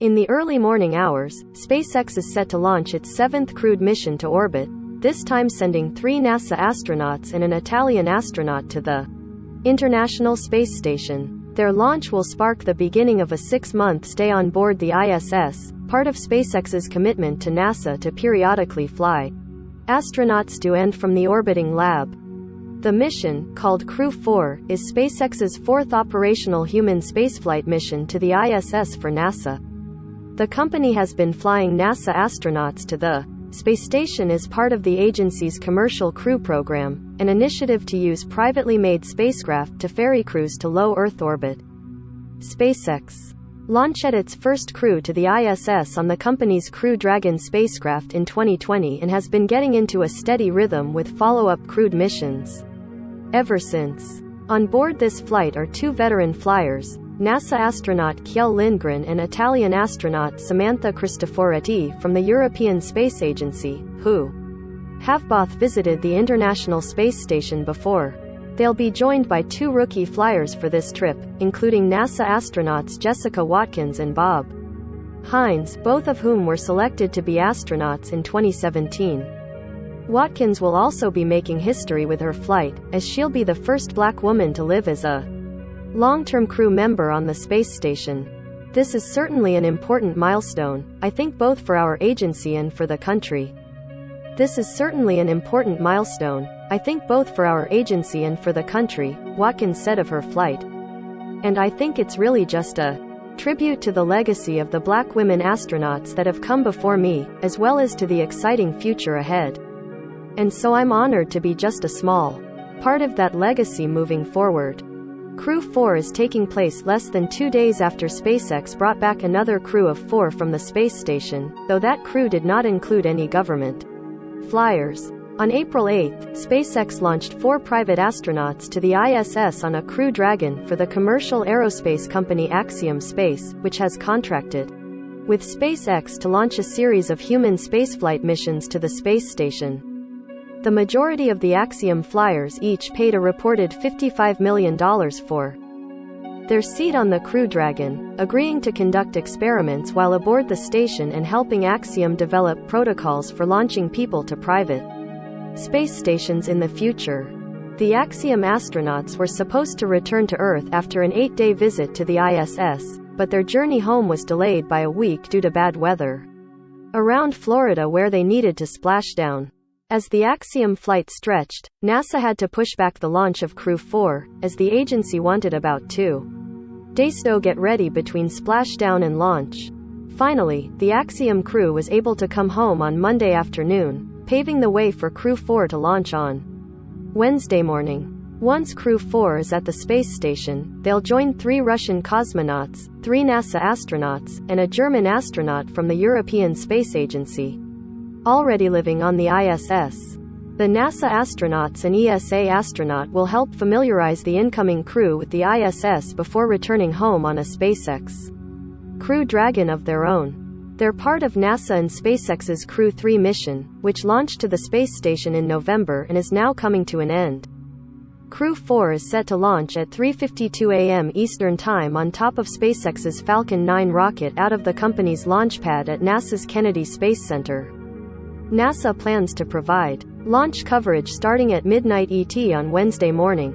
In the early morning hours, SpaceX is set to launch its seventh crewed mission to orbit, this time sending 3 NASA astronauts and an Italian astronaut to the International Space Station. Their launch will spark the beginning of a 6-month stay on board the ISS, part of SpaceX's commitment to NASA to periodically fly astronauts to and from the orbiting lab. The mission, called Crew 4, is SpaceX's 4th operational human spaceflight mission to the ISS for NASA. The company has been flying NASA astronauts to the space station as part of the agency's Commercial Crew Program, an initiative to use privately made spacecraft to ferry crews to low Earth orbit. SpaceX launched its first crew to the ISS on the company's Crew Dragon spacecraft in 2020 and has been getting into a steady rhythm with follow-up crewed missions ever since. On board this flight are 2 veteran flyers, NASA astronaut Kjell Lindgren and Italian astronaut Samantha Cristoforetti from the European Space Agency, who have both visited the International Space Station before. They'll be joined by 2 rookie flyers for this trip, including NASA astronauts Jessica Watkins and Bob Hines, both of whom were selected to be astronauts in 2017. Watkins will also be making history with her flight, as she'll be the first Black woman to live as a long-term crew member on the space station. This is certainly an important milestone, I think, both for our agency and for the country. This is certainly an important milestone, I think, both for our agency and for the country, Watkins said of her flight. And I think it's really just a tribute to the legacy of the Black women astronauts that have come before me, as well as to the exciting future ahead. And so I'm honored to be just a small part of that legacy moving forward. Crew 4 is taking place less than 2 days after SpaceX brought back another crew of 4 from the space station, though that crew did not include any government flyers. On April 8, SpaceX launched 4 private astronauts to the ISS on a Crew Dragon for the commercial aerospace company Axiom Space, which has contracted with SpaceX to launch a series of human spaceflight missions to the space station. The majority of the Axiom flyers each paid a reported $55 million for their seat on the Crew Dragon, agreeing to conduct experiments while aboard the station and helping Axiom develop protocols for launching people to private space stations in the future. The Axiom astronauts were supposed to return to Earth after an 8-day visit to the ISS, but their journey home was delayed by a week due to bad weather around Florida, where they needed to splash down. As the Axiom flight stretched, NASA had to push back the launch of Crew 4, as the agency wanted about 2 days to get ready between splashdown and launch. Finally, the Axiom crew was able to come home on Monday afternoon, paving the way for Crew 4 to launch on Wednesday morning. Once Crew 4 is at the space station, they'll join 3 Russian cosmonauts, 3 NASA astronauts, and a German astronaut from the European Space Agency, already living on the ISS. The NASA astronauts and ESA astronaut will help familiarize the incoming crew with the ISS before returning home on a SpaceX Crew Dragon of their own. They're part of NASA and SpaceX's Crew 3 mission, which launched to the space station in November and is now coming to an end. Crew 4 is set to launch at 3:52 a.m. Eastern Time on top of SpaceX's Falcon 9 rocket out of the company's launch pad at NASA's Kennedy Space Center. NASA plans to provide launch coverage starting at midnight ET on Wednesday morning.